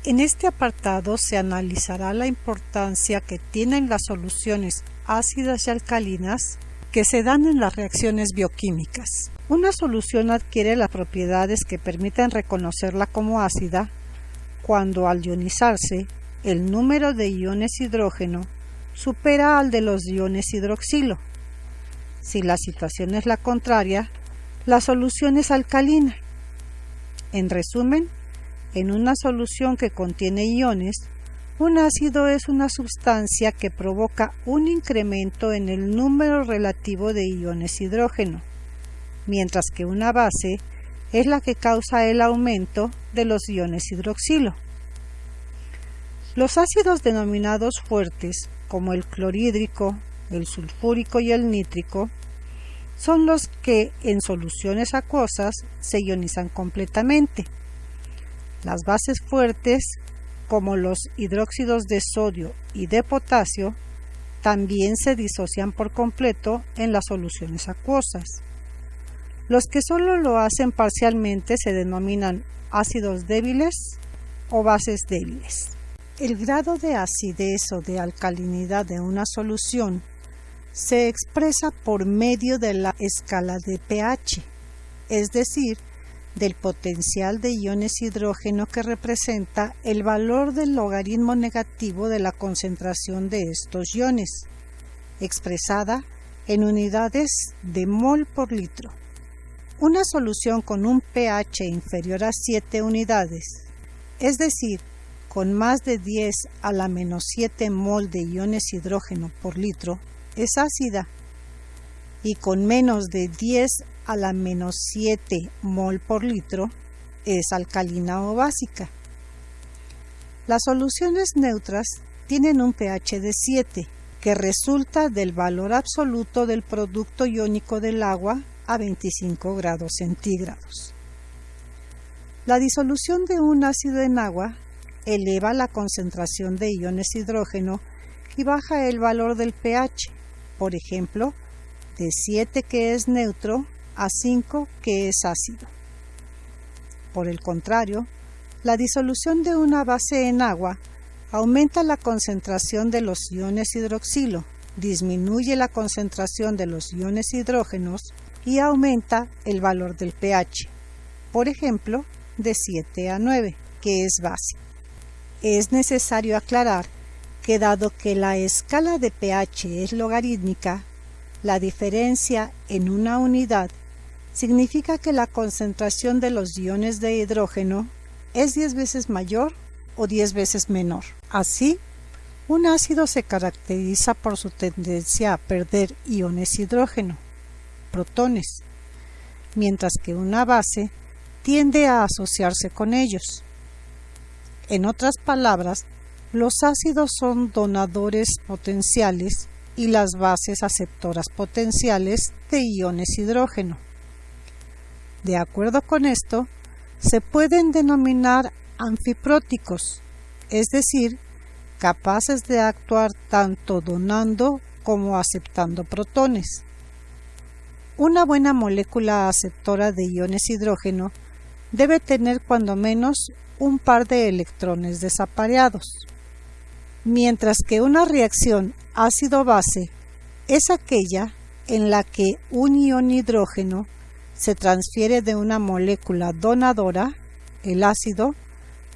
En este apartado se analizará la importancia que tienen las soluciones ácidas y alcalinas que se dan en las reacciones bioquímicas. Una solución adquiere las propiedades que permiten reconocerla como ácida cuando al ionizarse el número de iones hidrógeno supera al de los iones hidroxilo. Si la situación es la contraria, la solución es alcalina. En resumen, en una solución que contiene iones, un ácido es una sustancia que provoca un incremento en el número relativo de iones hidrógeno, mientras que una base es la que causa el aumento de los iones hidroxilo. Los ácidos denominados fuertes, como el clorhídrico, el sulfúrico y el nítrico, son los que en soluciones acuosas se ionizan completamente. Las bases fuertes, como los hidróxidos de sodio y de potasio, también se disocian por completo en las soluciones acuosas. Los que solo lo hacen parcialmente se denominan ácidos débiles o bases débiles. El grado de acidez o de alcalinidad de una solución se expresa por medio de la escala de pH, es decir, del potencial de iones hidrógeno que representa el valor del logaritmo negativo de la concentración de estos iones, expresada en unidades de mol por litro. Una solución con un pH inferior a 7 unidades, es decir, con más de 10 a la menos 7 mol de iones hidrógeno por litro, es ácida, y con menos de 10 a la menos 7 mol por litro es alcalina o básica. Las soluciones neutras tienen un pH de 7, que resulta del valor absoluto del producto iónico del agua a 25 grados centígrados. La disolución de un ácido en agua eleva la concentración de iones hidrógeno y baja el valor del pH, por ejemplo, de 7 que es neutro a 5 que es ácido. Por el contrario, la disolución de una base en agua aumenta la concentración de los iones hidroxilo, disminuye la concentración de los iones hidrógenos y aumenta el valor del pH, por ejemplo, de 7 a 9, que es base. Es necesario aclarar que dado que la escala de pH es logarítmica, la diferencia en una unidad significa que la concentración de los iones de hidrógeno es 10 veces mayor o 10 veces menor. Así, un ácido se caracteriza por su tendencia a perder iones hidrógeno, protones, mientras que una base tiende a asociarse con ellos. En otras palabras, los ácidos son donadores potenciales y las bases aceptoras potenciales de iones hidrógeno. De acuerdo con esto, se pueden denominar anfipróticos, es decir, capaces de actuar tanto donando como aceptando protones. Una buena molécula aceptora de iones hidrógeno debe tener cuando menos un par de electrones desapareados, mientras que una reacción ácido-base es aquella en la que un ion hidrógeno se transfiere de una molécula donadora, el ácido,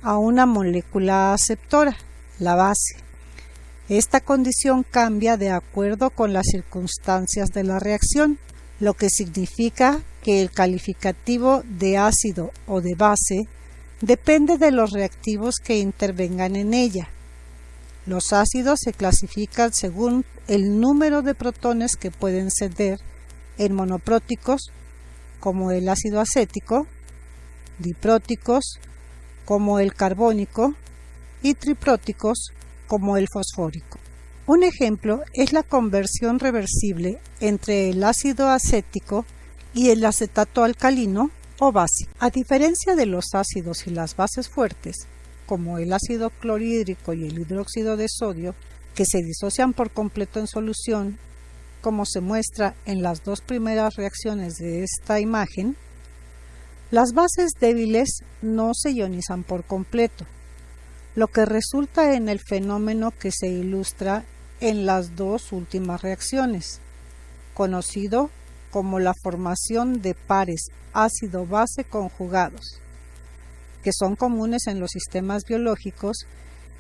a una molécula aceptora, la base. Esta condición cambia de acuerdo con las circunstancias de la reacción, lo que significa que el calificativo de ácido o de base depende de los reactivos que intervengan en ella. Los ácidos se clasifican según el número de protones que pueden ceder en monopróticos, como el ácido acético, dipróticos, como el carbónico, y tripróticos, como el fosfórico. Un ejemplo es la conversión reversible entre el ácido acético y el acetato alcalino o básico. A diferencia de los ácidos y las bases fuertes, como el ácido clorhídrico y el hidróxido de sodio, que se disocian por completo en solución, como se muestra en las dos primeras reacciones de esta imagen, Las bases débiles no se ionizan por completo, lo que resulta en el fenómeno que se ilustra en las dos últimas reacciones, conocido como la formación de pares ácido-base conjugados, que son comunes en los sistemas biológicos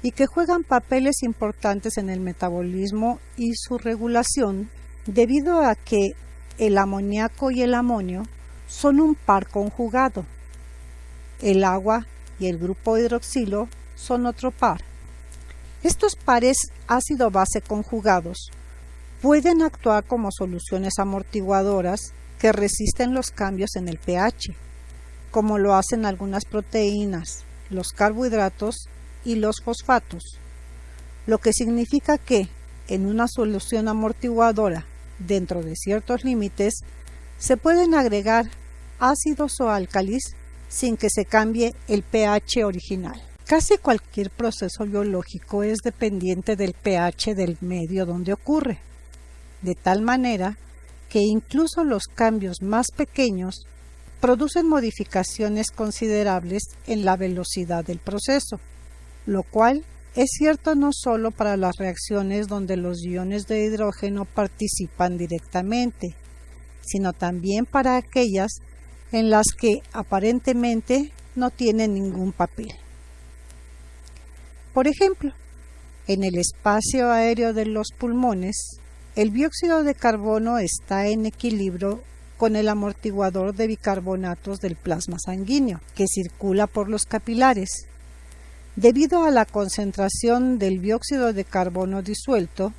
y que juegan papeles importantes en el metabolismo y su regulación, debido a que el amoníaco y el amonio son un par conjugado. El agua y el grupo hidroxilo son otro par. Estos pares ácido-base conjugados pueden actuar como soluciones amortiguadoras que resisten los cambios en el pH, como lo hacen algunas proteínas, los carbohidratos y los fosfatos, lo que significa que, en una solución amortiguadora, dentro de ciertos límites, se pueden agregar ácidos o álcalis sin que se cambie el pH original. Casi cualquier proceso biológico es dependiente del pH del medio donde ocurre, de tal manera que incluso los cambios más pequeños producen modificaciones considerables en la velocidad del proceso, lo cual es cierto no solo para las reacciones donde los iones de hidrógeno participan directamente, sino también para aquellas en las que aparentemente no tienen ningún papel. Por ejemplo, en el espacio aéreo de los pulmones, el dióxido de carbono está en equilibrio con el amortiguador de bicarbonatos del plasma sanguíneo, que circula por los capilares. Debido a la concentración del dióxido de carbono disuelto,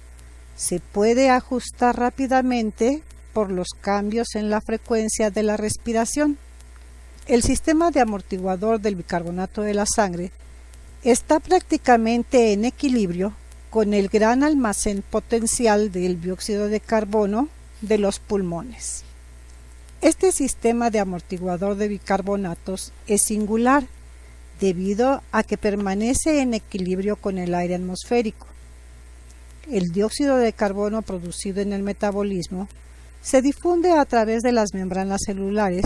se puede ajustar rápidamente por los cambios en la frecuencia de la respiración. El sistema de amortiguador del bicarbonato de la sangre está prácticamente en equilibrio con el gran almacén potencial del dióxido de carbono de los pulmones. Este sistema de amortiguador de bicarbonatos es singular debido a que permanece en equilibrio con el aire atmosférico. El dióxido de carbono producido en el metabolismo se difunde a través de las membranas celulares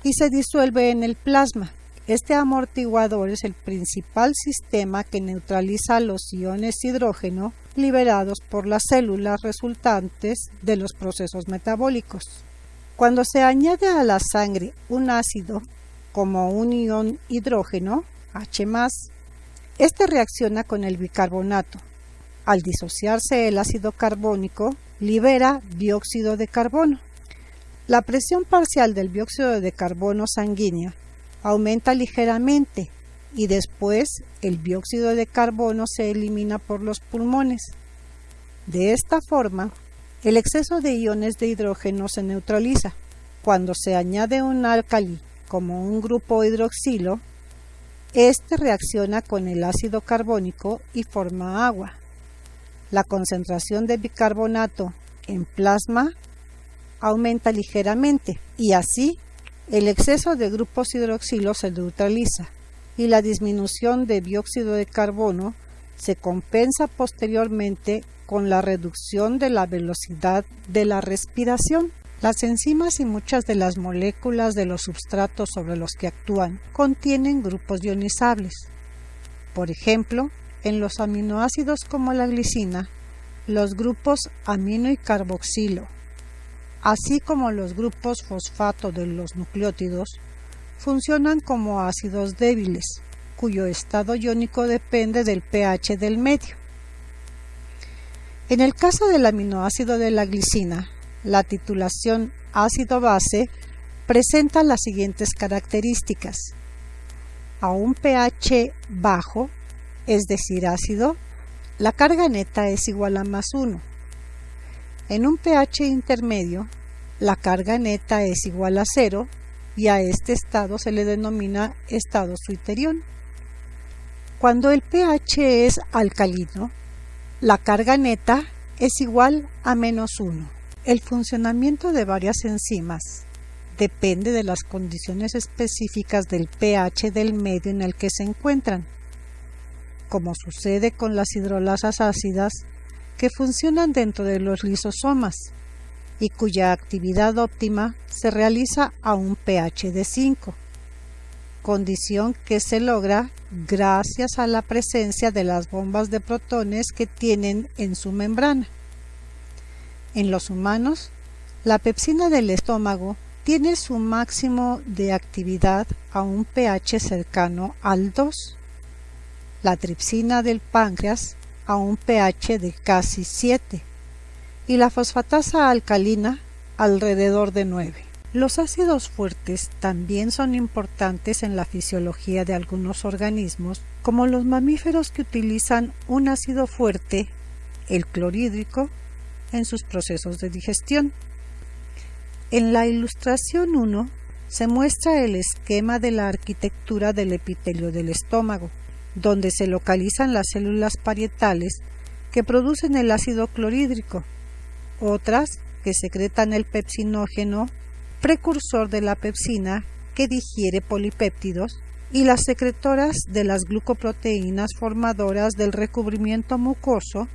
y se disuelve en el plasma. Este amortiguador es el principal sistema que neutraliza los iones hidrógeno liberados por las células resultantes de los procesos metabólicos. Cuando se añade a la sangre un ácido, como un ion hidrógeno, H+, este reacciona con el bicarbonato. Al disociarse el ácido carbónico, libera dióxido de carbono. La presión parcial del dióxido de carbono sanguíneo aumenta ligeramente y después el dióxido de carbono se elimina por los pulmones. De esta forma, el exceso de iones de hidrógeno se neutraliza. Cuando se añade un álcali como un grupo hidroxilo, este reacciona con el ácido carbónico y forma agua. La concentración de bicarbonato en plasma aumenta ligeramente y así el exceso de grupos hidroxilo se neutraliza y la disminución de dióxido de carbono se compensa posteriormente con la reducción de la velocidad de la respiración. Las enzimas y muchas de las moléculas de los substratos sobre los que actúan contienen grupos ionizables. Por ejemplo, en los aminoácidos como la glicina, los grupos amino y carboxilo, así como los grupos fosfato de los nucleótidos, funcionan como ácidos débiles, cuyo estado iónico depende del pH del medio. En el caso del aminoácido de la glicina, la titulación ácido-base presenta las siguientes características. A un pH bajo, es decir ácido, la carga neta es igual a +1. En un pH intermedio, la carga neta es igual a 0 y a este estado se le denomina estado switterion. Cuando el pH es alcalino, la carga neta es igual a -1. El funcionamiento de varias enzimas depende de las condiciones específicas del pH del medio en el que se encuentran, como sucede con las hidrolasas ácidas que funcionan dentro de los lisosomas y cuya actividad óptima se realiza a un pH de 5. condición que se logra gracias a la presencia de las bombas de protones que tienen en su membrana. En los humanos, la pepsina del estómago tiene su máximo de actividad a un pH cercano al 2, la tripsina del páncreas a un pH de casi 7 y la fosfatasa alcalina alrededor de 9. Los ácidos fuertes también son importantes en la fisiología de algunos organismos, como los mamíferos que utilizan un ácido fuerte, el clorhídrico, en sus procesos de digestión. En la ilustración 1 se muestra el esquema de la arquitectura del epitelio del estómago, donde se localizan las células parietales que producen el ácido clorhídrico, otras que secretan el pepsinógeno, precursor de la pepsina que digiere polipéptidos, y las secretoras de las glucoproteínas formadoras del recubrimiento mucoso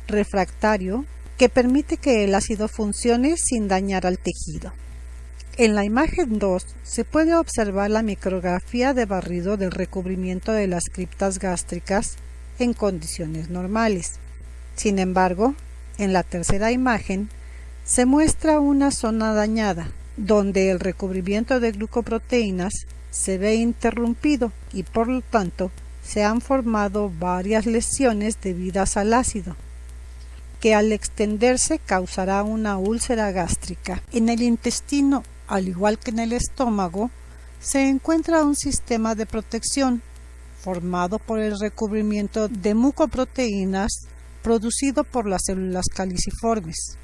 refractario que permite que el ácido funcione sin dañar al tejido. En la imagen 2 se puede observar la micrografía de barrido del recubrimiento de las criptas gástricas en condiciones normales. Sin embargo, en la tercera imagen se muestra una zona dañada, donde el recubrimiento de glucoproteínas se ve interrumpido y por lo tanto se han formado varias lesiones debidas al ácido, que al extenderse causará una úlcera gástrica. En el intestino, al igual que en el estómago, se encuentra un sistema de protección formado por el recubrimiento de mucoproteínas producido por las células caliciformes.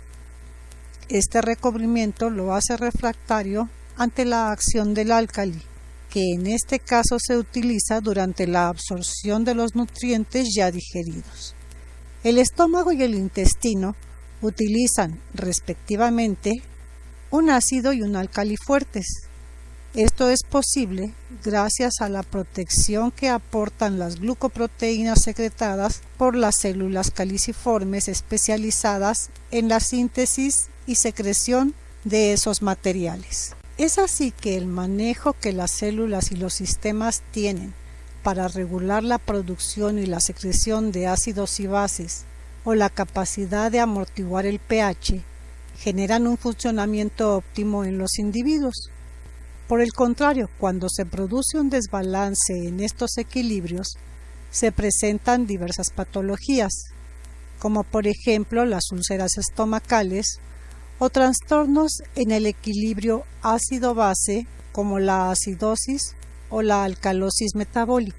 Este recubrimiento lo hace refractario ante la acción del álcali, que en este caso se utiliza durante la absorción de los nutrientes ya digeridos. El estómago y el intestino utilizan, respectivamente, un ácido y un álcali fuertes. Esto es posible gracias a la protección que aportan las glucoproteínas secretadas por las células caliciformes especializadas en la síntesis y secreción de esos materiales. Es así que el manejo que las células y los sistemas tienen para regular la producción y la secreción de ácidos y bases o la capacidad de amortiguar el pH generan un funcionamiento óptimo en los individuos. Por el contrario, cuando se produce un desbalance en estos equilibrios, se presentan diversas patologías, como por ejemplo las úlceras estomacales o trastornos en el equilibrio ácido-base como la acidosis o la alcalosis metabólica.